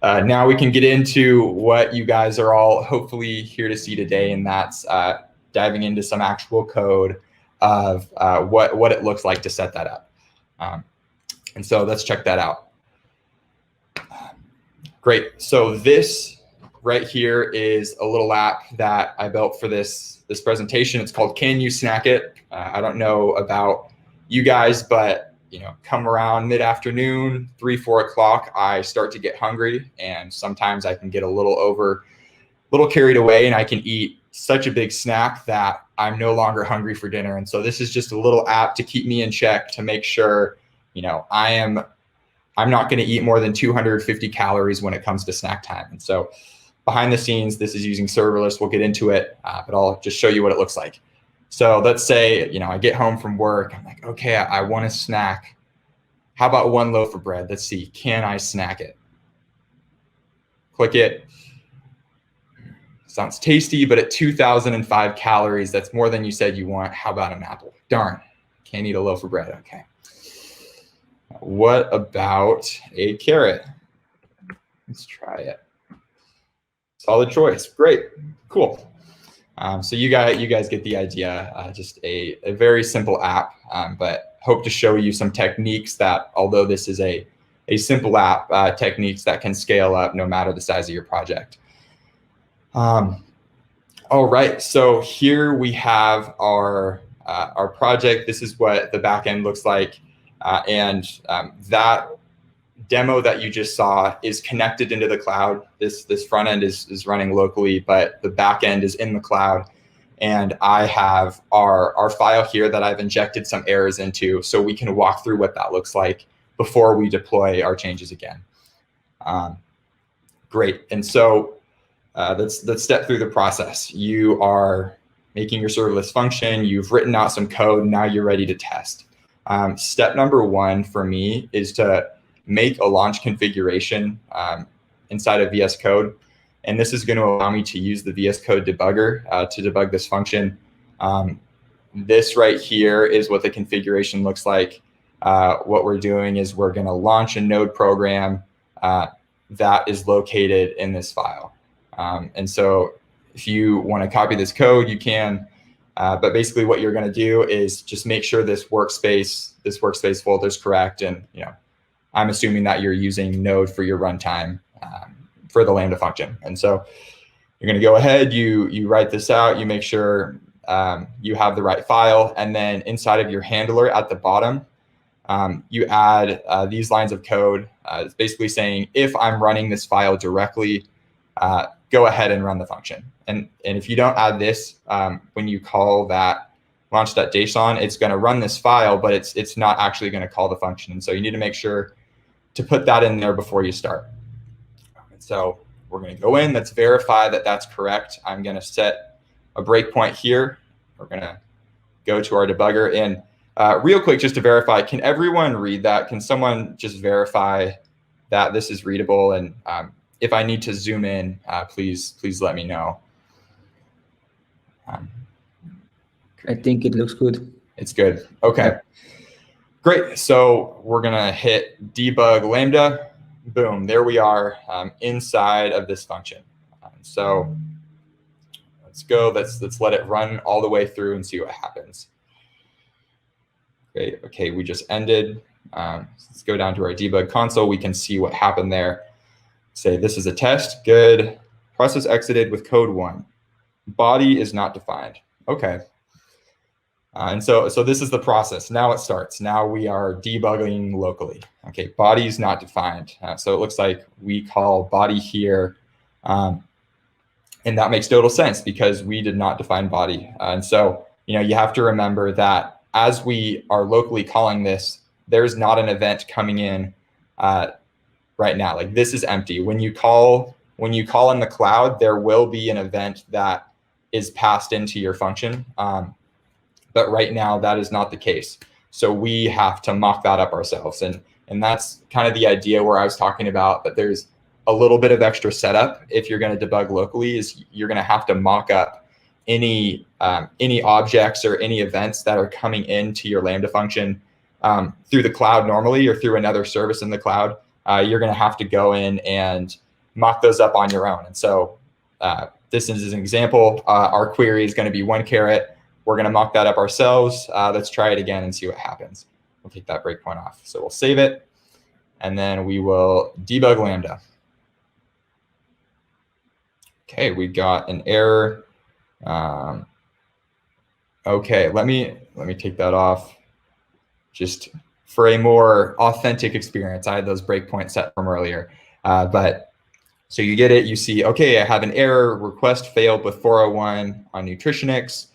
Now we can get into what you guys are all hopefully here to see today, and that's diving into some actual code of what it looks like to set that up. And so let's check that out. Great. So this right here is a little app that I built for this presentation. It's called Can You Snack It? I don't know about you guys, but come around mid-afternoon, 3, 4 o'clock, I start to get hungry, and sometimes I can get a little carried away, and I can eat such a big snack that I'm no longer hungry for dinner. And so this is just a little app to keep me in check, to make sure, I'm not going to eat more than 250 calories when it comes to snack time. And so behind the scenes, this is using serverless. We'll get into it, but I'll just show you what it looks like. So let's say, I get home from work. I'm like, okay, I want a snack. How about 1 loaf of bread? Let's see, can I snack it? Click it. Sounds tasty, but at 2,005 calories, that's more than you said you want. How about an apple? Darn, can't eat a loaf of bread. Okay. What about a carrot? Let's try it. Solid choice. Great. Cool. So you guys get the idea. Just a very simple app, but hope to show you some techniques that, although this is a simple app, techniques that can scale up no matter the size of your project. All right. So here we have our project. This is what the back end looks like, and that demo that you just saw is connected into the cloud. This front end is running locally, but the back end is in the cloud. And I have our file here that I've injected some errors into, so we can walk through what that looks like before we deploy our changes again. Great. And so let's step through the process. You are making your serverless function. You've written out some code. Now you're ready to test. Step number 1 for me is to make a launch configuration inside of VS Code. And this is going to allow me to use the VS Code debugger to debug this function. This right here is what the configuration looks like. What we're doing is we're going to launch a node program that is located in this file. And so if you want to copy this code, you can. But basically what you're going to do is just make sure this workspace folder is correct. And I'm assuming that you're using Node for your runtime for the Lambda function. And so you're going to go ahead, you write this out, you make sure you have the right file, and then inside of your handler at the bottom, you add these lines of code. It's basically saying, if I'm running this file directly, go ahead and run the function. And if you don't add this, when you call that launch.json, it's going to run this file, but it's not actually going to call the function. And so you need to make sure to put that in there before you start. So we're going to go in, let's verify that that's correct. I'm going to set a breakpoint here. We're going to go to our debugger, and real quick, just to verify, can everyone read that? Can someone just verify that this is readable? And if I need to zoom in, please let me know. I think it looks good. It's good. Okay. Great. So we're going to hit debug Lambda. Boom. There we are inside of this function. So let's go. Let's let it run all the way through and see what happens. Great. Okay. We just ended. Let's go down to our debug console. We can see what happened there. Say this is a test. Good. Process exited with code 1. Body is not defined. Okay. And so this is the process. Now it starts. Now we are debugging locally. Okay, body is not defined. So it looks like we call body here. And that makes total sense because we did not define body. And so, you have to remember that as we are locally calling this, there's not an event coming in right now. Like this is empty. When you call in the cloud, there will be an event that is passed into your function. But right now, that is not the case. So we have to mock that up ourselves. And that's kind of the idea where I was talking about that there's a little bit of extra setup if you're going to debug locally, is you're going to have to mock up any objects or any events that are coming into your Lambda function through the cloud normally or through another service in the cloud. You're going to have to go in and mock those up on your own. And so this is an example. Our query is going to be 1 caret. We're going to mock that up ourselves. Let's try it again and see what happens. We'll take that breakpoint off. So we'll save it, and then we will debug Lambda. Okay, we got an error. Okay, let me take that off just for a more authentic experience. I had those breakpoints set from earlier, but so you get it. You see, okay, I have an error. Request failed with 401 on Nutritionix.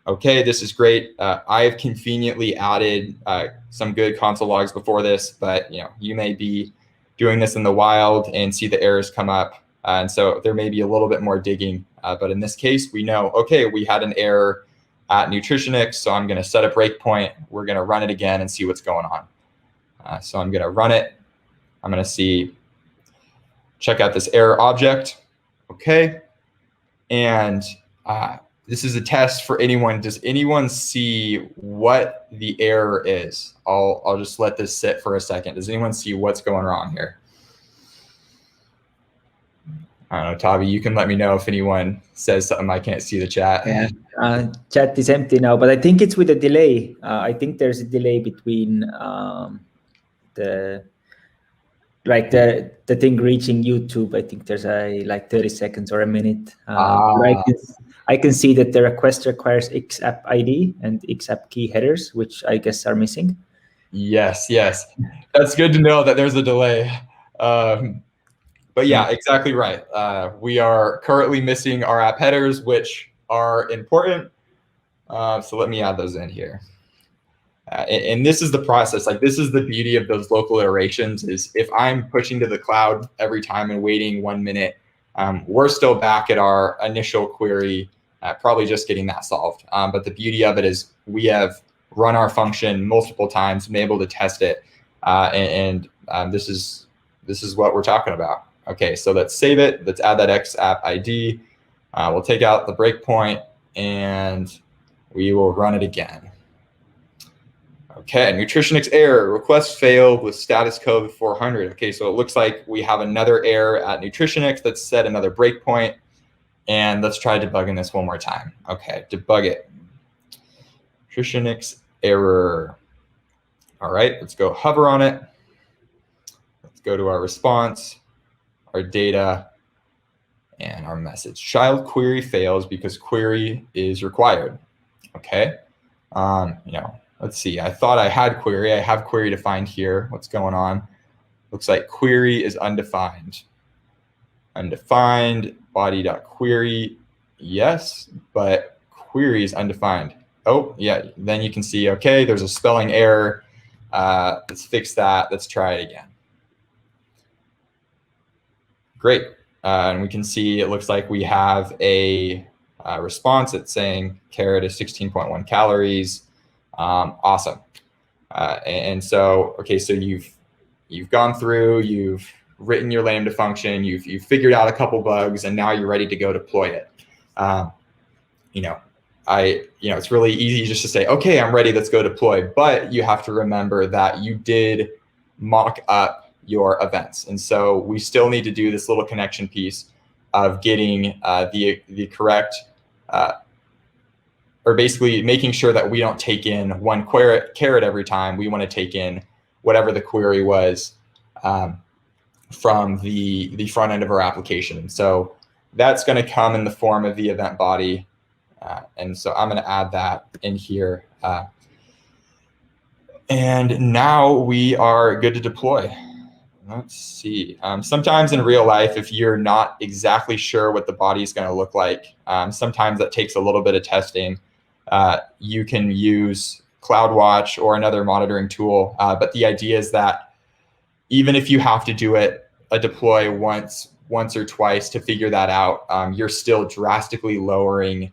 Okay, this is great. I've conveniently added some good console logs before this, but you may be doing this in the wild and see the errors come up. And so there may be a little bit more digging. But in this case, we know, okay, we had an error at Nutritionix, so I'm going to set a breakpoint. We're going to run it again and see what's going on. So I'm going to run it. I'm going to check out this error object. Okay. And this is a test for anyone. Does anyone see what the error is? I'll just let this sit for a second. Does anyone see what's going wrong here? I don't know, Tavi, you can let me know if anyone says something. I can't see the chat. Yeah, chat is empty now, but I think it's with a delay. I think there's a delay between the thing reaching YouTube. I think there's like 30 seconds or a minute. I can see that the request requires XApp ID and XApp key headers, which I guess are missing. Yes. That's good to know that there's a delay. But yeah, exactly right. We are currently missing our app headers, which are important. So let me add those in here. And this is the process. Like, this is the beauty of those local iterations, is if I'm pushing to the cloud every time and waiting 1 minute, we're still back at our initial query, probably just getting that solved. But the beauty of it is we have run our function multiple times, been able to test it. This is what we're talking about. Okay, so let's save it. Let's add that XApp ID. We'll take out the breakpoint and we will run it again. Okay, Nutritionix error, request failed with status code 400. Okay, so it looks like we have another error at Nutritionix. Let's set another breakpoint and let's try debugging this one more time. Okay, debug it. Nutritionix error. All right, let's go hover on it. Let's go to our response, our data, and our message. Child query fails because query is required. Okay, let's see. I thought I had query. I have query defined here. What's going on? Looks like query is undefined. Undefined body.query. Yes, but query is undefined. Oh, yeah. Then you can see, okay, there's a spelling error. Let's fix that. Let's try it again. Great. And we can see it looks like we have a response. It's saying carrot is 16.1 calories. Awesome. And so, okay, so you've gone through, you've written your Lambda function, you've figured out a couple bugs, and now you're ready to go deploy it. It's really easy just to say, okay, I'm ready, let's go deploy. But you have to remember that you did mock up your events. And so we still need to do this little connection piece of getting the correct, or basically making sure that we don't take in one caret every time. We want to take in whatever the query was from the front end of our application. And so that's going to come in the form of the event body. And so I'm going to add that in here. And now we are good to deploy. Let's see. Sometimes in real life, if you're not exactly sure what the body is going to look like, sometimes that takes a little bit of testing. You can use CloudWatch or another monitoring tool. But the idea is that even if you have to do a deploy once or twice to figure that out, you're still drastically lowering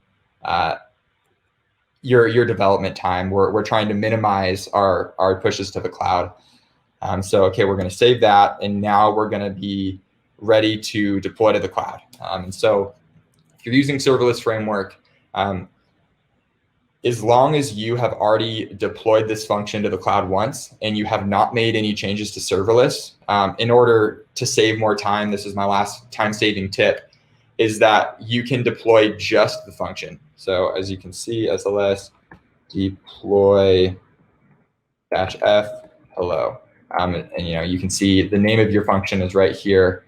your development time. We're trying to minimize our pushes to the cloud. So, okay, we're going to save that, and now we're going to be ready to deploy to the cloud. And so if you're using serverless framework, as long as you have already deployed this function to the cloud once and you have not made any changes to serverless, in order to save more time, this is my last time-saving tip, is that you can deploy just the function. So as you can see, SLS deploy -f hello. And you can see the name of your function is right here.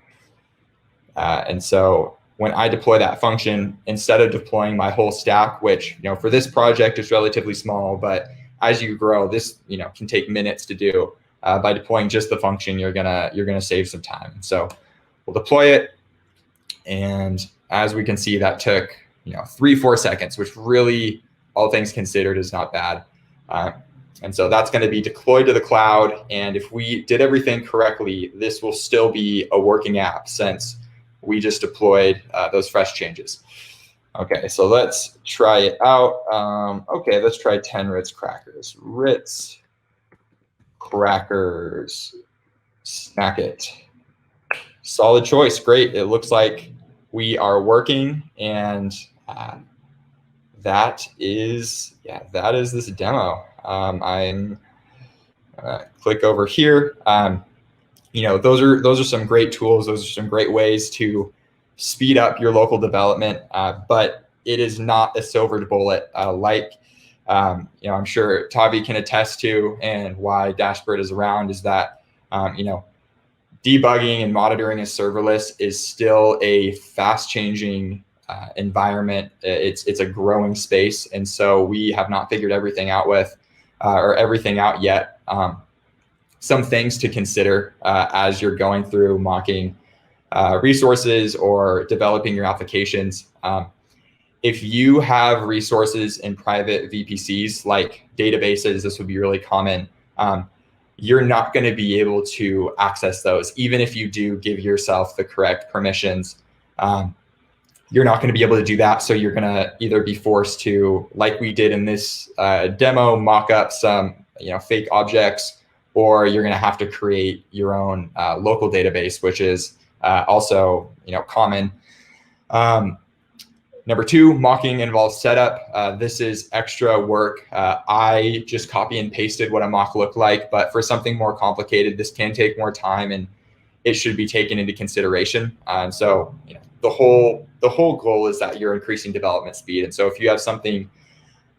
And so when I deploy that function, instead of deploying my whole stack, which for this project is relatively small, but as you grow, this can take minutes to do. By deploying just the function, you're gonna save some time. So we'll deploy it, and as we can see, that took 3-4 seconds, which really, all things considered, is not bad. And so that's going to be deployed to the cloud. And if we did everything correctly, this will still be a working app since we just deployed those fresh changes. Okay, so let's try it out. Okay, let's try 10 Ritz crackers. Ritz crackers, snack it. Solid choice, great. It looks like we are working, and that is this demo. I'm click over here. Those are some great tools. Those are some great ways to speed up your local development, but it is not a silver bullet I'm sure Tavi can attest to, and why Dashbird is around is that debugging and monitoring a serverless is still a fast-changing environment. It's a growing space, and so we have not figured everything out yet. Some things to consider as you're going through mocking resources or developing your applications. If you have resources in private VPCs like databases, this would be really common. You're not going to be able to access those, even if you do give yourself the correct permissions. You're not going to be able to do that. So you're going to either be forced to, like we did in this demo, mock up some fake objects, or you're going to have to create your own local database, which is also common. Number two, mocking involves setup. This is extra work. I just copy and pasted what a mock looked like, but for something more complicated, this can take more time, and it should be taken into consideration. And so the whole goal is that you're increasing development speed. And so if you have something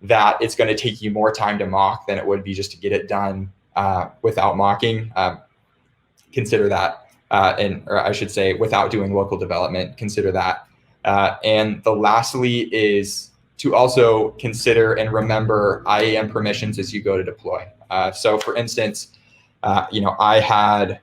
that it's going to take you more time to mock than it would be just to get it done without mocking, consider that. Or I should say, without doing local development, consider that. And the lastly is to also consider and remember IAM permissions as you go to deploy. So for instance, I had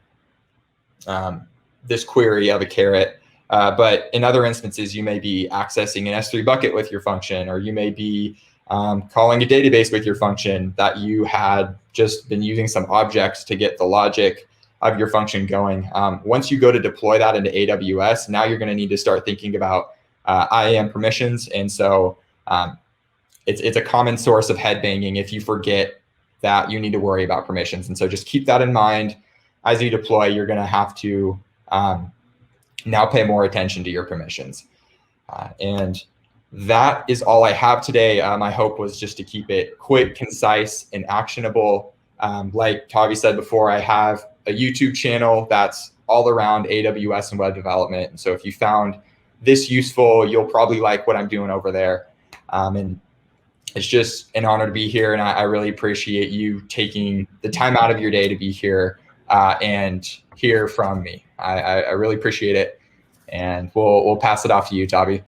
this query of a caret, but in other instances, you may be accessing an S3 bucket with your function, or you may be calling a database with your function that you had just been using some objects to get the logic of your function going. Once you go to deploy that into AWS, now you're going to need to start thinking about IAM permissions. And so it's a common source of headbanging if you forget that you need to worry about permissions. And so just keep that in mind. As you deploy, you're going to have to now pay more attention to your permissions. And that is all I have today. My hope was just to keep it quick, concise, and actionable. Like Tavi said before, I have a YouTube channel that's all around AWS and web development. And so if you found this useful, you'll probably like what I'm doing over there. And it's just an honor to be here. And I really appreciate you taking the time out of your day to be here and hear from me. I really appreciate it. And we'll pass it off to you, Tavi.